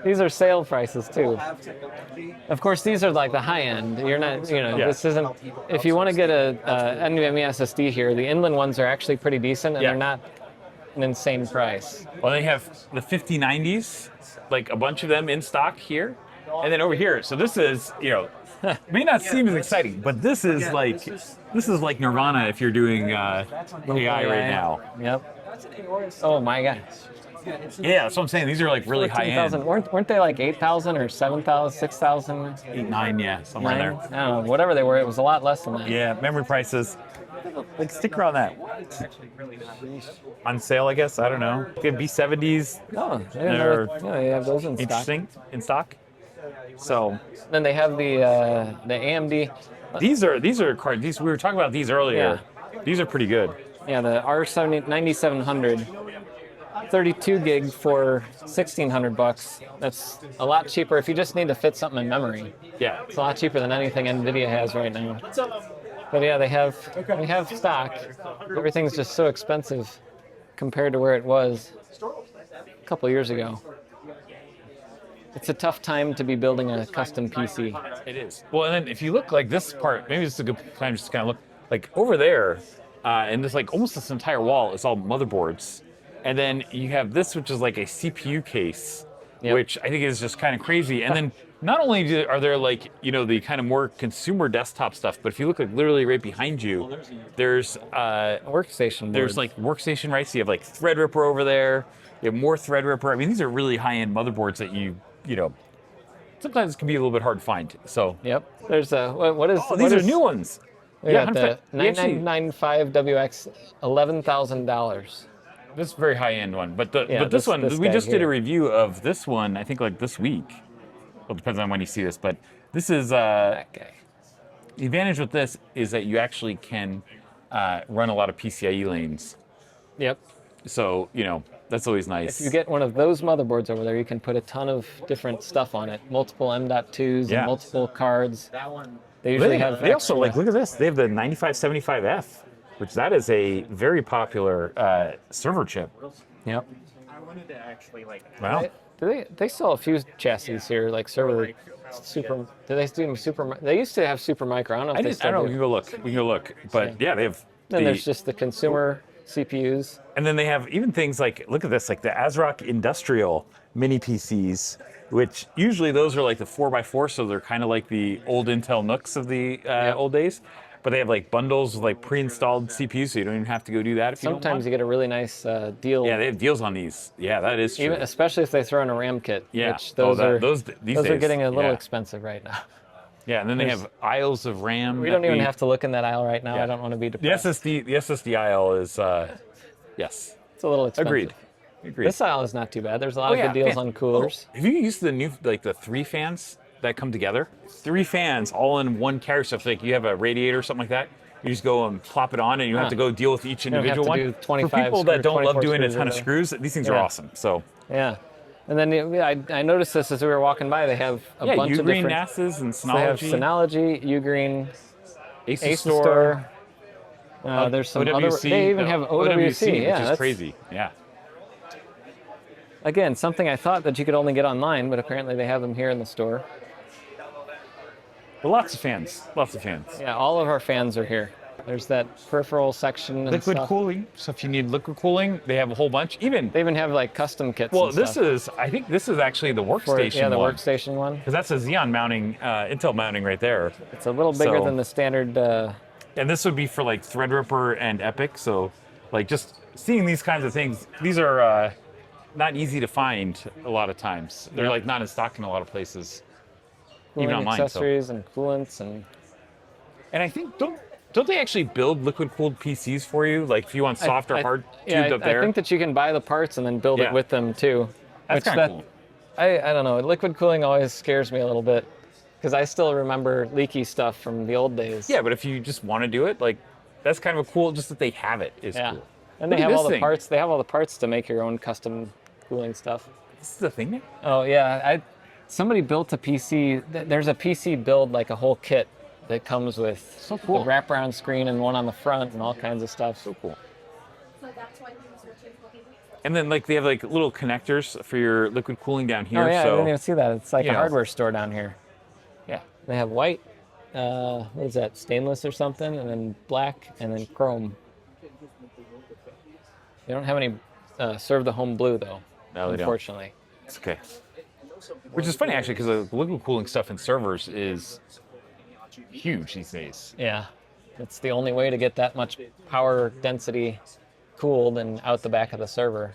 These are sale prices too. Of course, these are like the high end. You're not, Yeah. this isn't. If you want to get a NVMe SSD here, the inland ones are actually pretty decent, and Yeah. they're not an insane price. Well, they have the 5090s, like a bunch of them in stock here, and then over here. So this is, may not seem as exciting, but this is like nirvana if you're doing AI right now. Yep. Oh my God. Yeah, that's what I'm saying. These are like really high 14,000. end. Weren't they like 8,000 or 7,000, 6,000? 8, 9, yeah, somewhere in Nine? there. I don't know. Whatever they were, it was a lot less than that. Yeah, memory prices. Like sticker on that. On sale, I guess. I don't know. Good B70s. Oh, They're they have those in stock. interesting in stock. So Then they have the AMD. these are cards. These we were talking about these earlier. These are pretty good. Yeah, the R9700, 32 gig for $1,600. That's a lot cheaper if you just need to fit something in memory. Yeah. It's a lot cheaper than anything NVIDIA has right now. But yeah, they have stock. Everything's just so expensive compared to where it was a couple years ago. It's a tough time to be building a custom PC. It is. Well, and then if you look like this part, maybe this is a good time just to kind of look like over there, and there's like almost this entire wall is all motherboards, and then you have this, which is like a CPU case, which I think is just kind of crazy. And then not only are there like the kind of more consumer desktop stuff, but if you look like literally right behind you, there's Workstation there's boards. like workstation, right? So you have like Threadripper over there. You have more Threadripper. I mean, these are really high-end motherboards that sometimes it can be a little bit hard to find. So Yep. There's a what is? oh, these what are is- new ones. We Yeah, got in the fact, we actually- 9995WX, $11,000. This is a very high-end one, but Yeah, but this one this we guy just did a here. review of this one. I think like this week. Well, it depends on when you see this, but this is That guy. the advantage with this is that you actually can run a lot of PCIe lanes. Yep. So that's always nice. If you get one of those motherboards over there, you can put a ton of different stuff on it. Multiple M.2s Yeah. and multiple cards. They usually have. They also extra- look at this. They have the 9575F, which that is a very popular server chip. Yep. Wow. They sell a few chassis here, like server super. Do they do super? They used to have super micro. I don't know if I they don't still know. do. We can go look. We can go look. But yeah, they have. Then there's just the consumer CPUs. And then they have even things like, look at this, like the ASRock Industrial mini PCs, which usually those are like the 4x4, so they're kind of like the old Intel Nooks of the old days. But they have like bundles with like pre-installed CPUs, so you don't even have to go do that if you don't Sometimes want. you get a really nice deal. Yeah, they have deals on these. Yeah, that is true. Even, especially if they throw in a RAM kit. Yeah. Which those Oh, are those these those are days, getting a little yeah. expensive right now. Yeah, and then they have aisles of RAM. We that don't even have to look in that aisle right now. Yeah. I don't want to be The depressed. the SSD aisle is, yes. It's a little expensive. Agreed. This aisle is not too bad. There's a lot of good deals on coolers. Have you used the new, like the 3 fans that come together? 3 fans all in one carrier. So if like you have a radiator or something like that, you just go and plop it on, and you don't have to go deal with each don't have individual to one. do For 25 people that screws, don't love 24 doing a screws ton of or- screws, these things are Yeah. awesome. So Yeah. And then I noticed this as we were walking by. They have a yeah, bunch of Ugreen, different. NASes, and So they have Synology, Synology, Ugreen, Asus Asus Store, Store. There's some other. OWC. They even have OWC. which Yeah, is that's crazy. Yeah. Again, something I thought that you could only get online, but apparently they have them here in the store. But lots of fans. Lots of fans. Yeah, all of our fans are here. There's that peripheral section and Liquid stuff. cooling. So if you need liquid cooling, they have a whole bunch. Even They even have like custom kits. well, and this stuff I think this is actually the for, workstation yeah, the one. workstation one. Because that's a Xeon mounting, Intel mounting right there. It's a little bigger So- than the standard. And this would be for like Threadripper and Epic. So like just seeing these kinds of things, these are not easy to find a lot of times. They're like not in stock in a lot of places, even cooling online. So. accessories and coolants and And I think don't they actually build liquid cooled PCs for you? Like if you want soft or hard tubed up there? I think that you can buy the parts and then build Yeah. it with them too. That's which kinda cool. I don't know. Liquid cooling always scares me a little bit because I still remember leaky stuff from the old days. Yeah, but if you just want to do it, like that's kind of a cool. Just that they have it is Yeah. cool. And Look they at have all this the thing. parts. They have all the parts to make your own custom cooling stuff. This is a thing now? Oh yeah, somebody built a PC. There's a PC build like a whole kit that comes with So cool. a wraparound screen and one on the front and all kinds of stuff. So cool. And then like they have like little connectors for your liquid cooling down here. Oh yeah, I so didn't even see that. It's like you a know. hardware store down here. yeah. They have white, what is that, stainless or something, and then black, and then chrome. They don't have any serve the home blue though. No, they don't. unfortunately. It's okay. Which is funny actually, because the liquid cooling stuff in servers is huge these days. Yeah, it's the only way to get that much power density cooled and out the back of the server.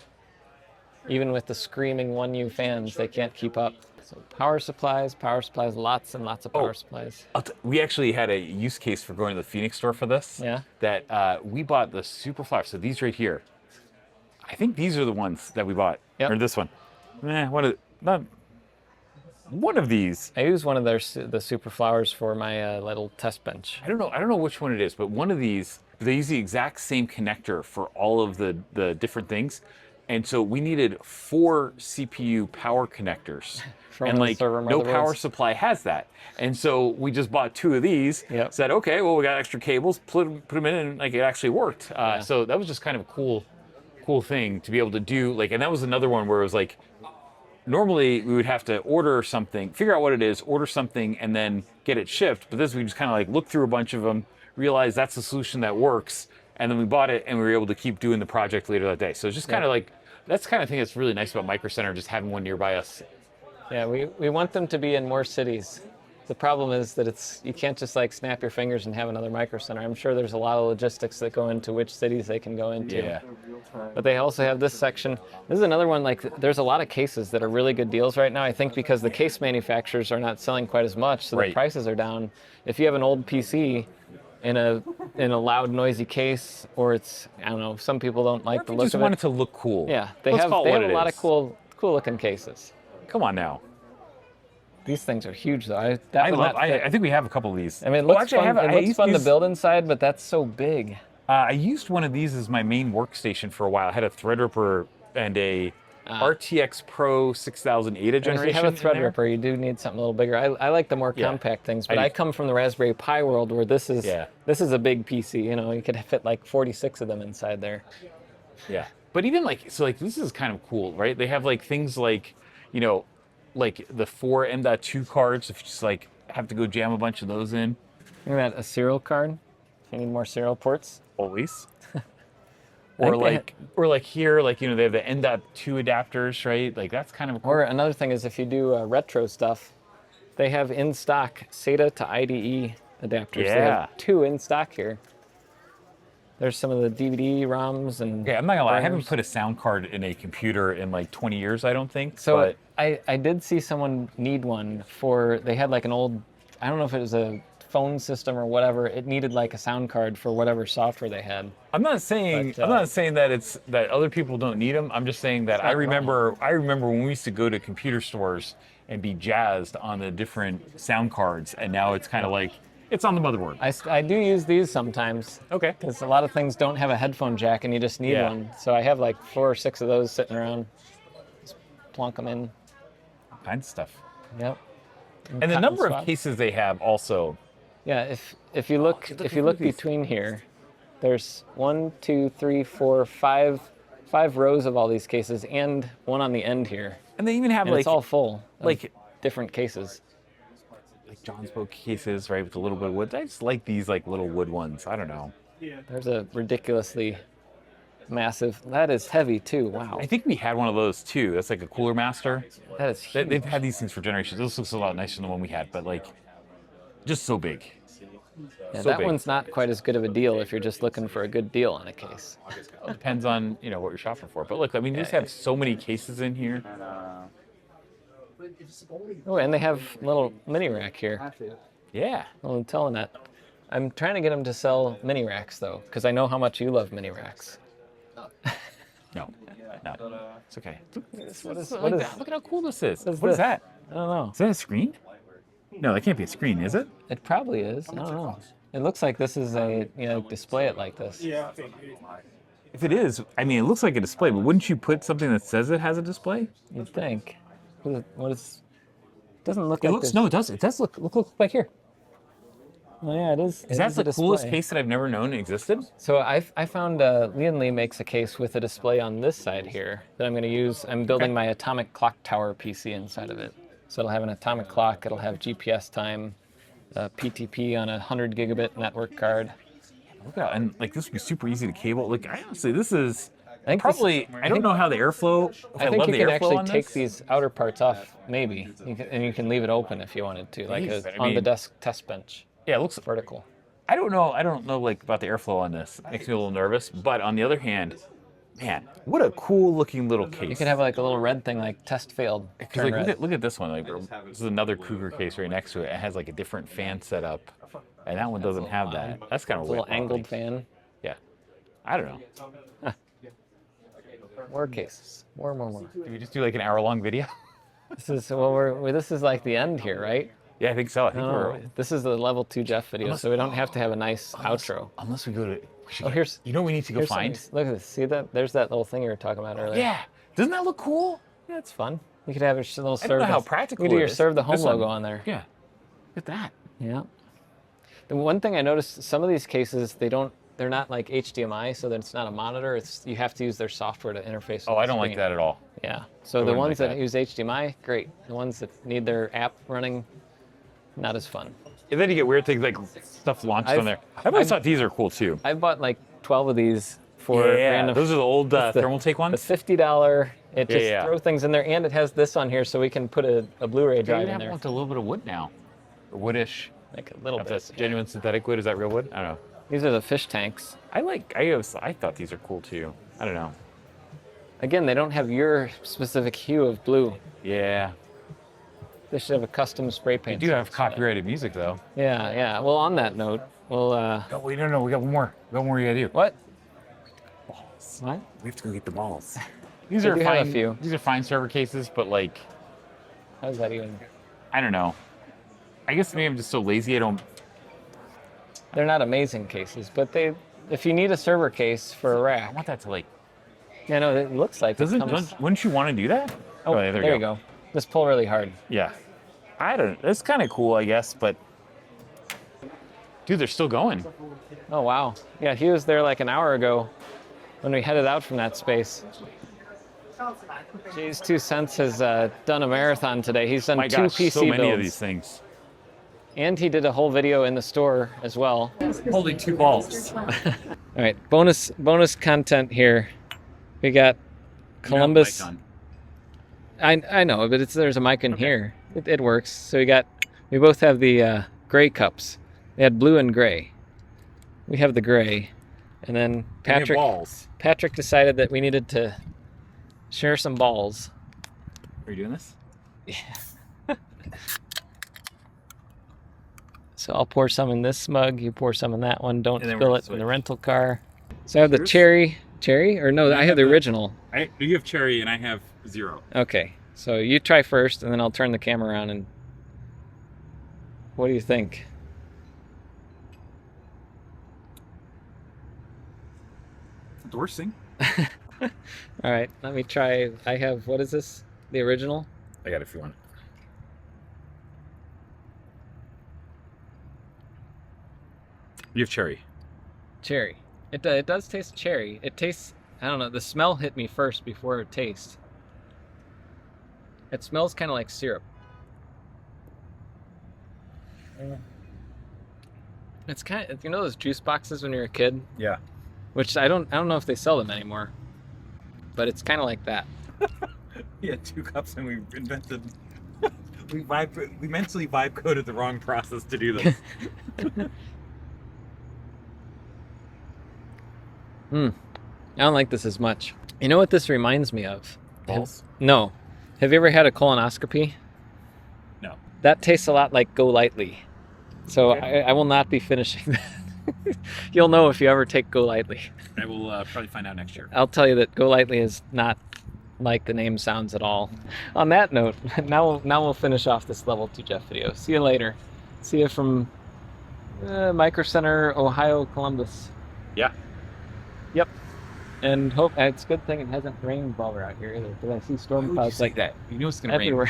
Even with the screaming 1U fans, they can't keep up. So power supplies, lots and lots of power supplies. We actually had a use case for going to the Phoenix store for this. Yeah. That we bought the super flowers. So these right here. I think these are the ones that we bought. Yep. Or this one. Not one of these. I use one of the super flowers for my little test bench. I don't know which one it is, but one of these, they use the exact same connector for all of the different things. And so we needed 4 CPU power connectors. And like no power supply has that. And so we just bought 2 of these, said, okay, well, we got extra cables, put them in, and like it actually worked. So that was just kind of a cool thing to be able to do. Like, and that was another one where it was like, normally we would have to order something, figure out what it is, order something, and then get it shipped. But this, we just kind of like looked through a bunch of them, realized that's the solution that works, and then we bought it, and we were able to keep doing the project later that day. So it's just kind of like, that's the kind of thing that's really nice about Micro Center, just having one nearby us. Yeah, we want them to be in more cities. The problem is that you can't just like snap your fingers and have another Micro Center. I'm sure there's a lot of logistics that go into which cities they can go into. Yeah. But they also have this section. This is another one, like there's a lot of cases that are really good deals right now. I think because the case manufacturers are not selling quite as much, so the prices are down. If you have an old PC in a loud, noisy case, or it's, I don't know, some people don't like the look of it. Just want it to look cool. Yeah, they have a lot of cool looking cases. Come on now. These things are huge, though. I think we have a couple of these. I mean, it looks fun to build inside, but that's so big. I used one of these as my main workstation for a while. I had a Threadripper and a RTX Pro 6008 generation. If you have a Threadripper, you do need something a little bigger. I like the more compact things, but I come from the Raspberry Pi world where this is a big PC. You know, you could fit like 46 of them inside there. Yeah, but even this is kind of cool, right? They have like things like, you know, like the 4 M.2 cards, if you just like have to go jam a bunch of those in. Look at that, a serial card. You need more serial ports. Always. or like here, like, you know, they have the N.2 adapters, right? Like that's kind of cool. Or another thing is if you do retro stuff, they have in stock SATA to IDE adapters. Yeah. They have 2 in stock here. There's some of the DVD ROMs and. Yeah, I'm not gonna lie. I haven't put a sound card in a computer in like 20 years, I don't think. So but I did see someone need one they had like an old, I don't know if it was a phone system or whatever. It needed like a sound card for whatever software they had. I'm not saying that other people don't need them. I'm just saying that I remember when we used to go to computer stores and be jazzed on the different sound cards, and now it's kind of like. It's on the motherboard. I do use these sometimes. Okay. Because a lot of things don't have a headphone jack and you just need one. So I have like 4 or 6 of those sitting around. Just plonk them in. All kinds of stuff. Yep. And the number of cases they have also. Yeah, if you look between here, there's 1, 2, 3, 4, 5 rows of all these cases and one on the end here. And they even have it's all full. Like different cases. Like John's boat cases, right, with a little bit of wood. I just like these like little wood ones. I don't know. There's a ridiculously massive. That is heavy too. Wow. I think we had one of those too. That's like a Cooler Master. That is huge. They've had these things for generations. This looks a lot nicer than the one we had, but like, just so big. Yeah, that one's not quite as good of a deal if you're just looking for a good deal on a case. It depends on what you're shopping for. But look, I mean, you just have so many cases in here. Oh, and they have a little mini rack here. Yeah. Well, Telenet. I'm trying to get them to sell mini racks though, because I know how much you love mini racks. No, it's okay. What is Look at how cool this is. What is that? I don't know. Is that a screen? No, that can't be a screen, is it? It probably is. I don't know. It looks like this is display it like this. Yeah. If it is, I mean, it looks like a display, but wouldn't you put something that says it has a display? You'd think. What is? Doesn't look like looks. this. No, it does. It does look back here. Oh yeah, it is. Is that the coolest case that I've never known existed? So I found Lian Li makes a case with a display on this side here that I'm going to use. I'm building my atomic clock tower PC inside of it. So it'll have an atomic clock. It'll have GPS time, PTP on a 100 gigabit network card. Look at, and like this would be super easy to cable. Like honestly, this is. I don't know how the airflow. I think you can actually take these outer parts off, maybe, and you can leave it open if you wanted to, like on the desk test bench. Yeah, it looks vertical. I don't know like about the airflow on this. It makes me a little nervous. But on the other hand, Man, what a cool looking little case. You could have like a little red thing like test failed. Because like, look at this one. Like, this is another Cougar case right next to it. It has like a different fan setup, and that one doesn't have that. That's kind of A little angled fan. Yeah, I don't know. More cases. More. Did we just do like an hour-long video? This is this is like the end here, right? Yeah, I think so. I think No, this is the level 2 Jeff video, so we don't have to have a nice outro. Unless we go to. Here's. You know what we need to go find? Look at this. See that? There's that little thing you were talking about earlier. Yeah. Doesn't that look cool? Yeah, it's fun. You could have a little serve. I don't know how practical You could do it your is. serve the home This one. logo on there. Yeah. Look at that. Yeah. The one thing I noticed, some of these cases they're not like HDMI, so that it's not a monitor. You have to use their software to interface. Oh, with I the don't like screen. that at all. Yeah. So the wouldn't ones like that that. use HDMI, great. The ones that need their app running, not as fun. And then you get weird things like stuff launched on there. I've always thought these are cool too. I bought like 12 of these for Yeah, random. those are the old thermal take The ones. $50. It just Yeah. throw things in there, and it has this on here, so we can put a Blu-ray They drive even in have there, one with a little bit of wood now. Or woodish. like a little If bit. that's genuine synthetic wood, is that real wood? I don't know. These are the fish tanks. I thought these are cool too. I don't know. Again, they don't have your specific hue of blue. Yeah. They should have a custom spray We paint. do have scheme. copyrighted music though. Yeah. Well, on that note, we'll. Oh wait, no, we got one more. We got one more you gotta do. What? Balls. What? We have to go get the balls. These They are do have a fine. few. These are fine server cases, but like, How's that even? I don't know. I guess maybe I'm just so lazy. I don't. They're not amazing cases, but if you need a server case for a I rack, want that to like. yeah, no, it looks like it comes. Wouldn't you want to do that? Oh, yeah, there you go. Just pull really hard. Yeah. I don't. It's kind of cool, I guess, but. Dude, they're still going. Oh wow. Yeah, he was there like an hour ago when we headed out from that space. Jay's 2 cents has done a marathon today. He's done My 2 gosh, PC so many builds. of these things. And he did a whole video in the store as well. Holding 2 balls. All right, bonus content here. We got Columbus. I know, but there's a mic in here. It works. So we both have the gray cups. They had blue and gray. We have the gray, and then Patrick decided that we needed to share some balls. Are you doing this? So I'll pour some in this mug. You pour some in that one. Don't And then spill we're it in gonna the switch. rental car. So I have the cherry, or no? I have the original. You have cherry and I have 0. Okay, so you try first, and then I'll turn the camera around. And what do you think? The worst thing. All right, let me try. I have, what is this? The original? I got it if you want. You have cherry. Cherry. It does taste cherry. It tastes, I don't know, the smell hit me first before it tastes. It smells kind of like syrup. It's kind of, you know those juice boxes when you're a kid? Yeah. Which I don't know if they sell them anymore. But it's kind of like that. We had 2 cups and we invented. we mentally vibe coded the wrong process to do this. I don't like this as much. You know what this reminds me of? Balls? No. Have you ever had a colonoscopy? No. That tastes a lot like Go Lightly. So Okay. I will not be finishing that. You'll know if you ever take Go Lightly. I will probably find out next year. I'll tell you that Go Lightly is not like the name sounds at all. On that note, now we'll finish off this level 2 Jeff video. See you later. See you from Micro Center, Ohio, Columbus. Yeah. Yep. And hope it's a good thing it hasn't rained while we're out here either, because I see storm clouds like that. You know it's gonna rain. everywhere.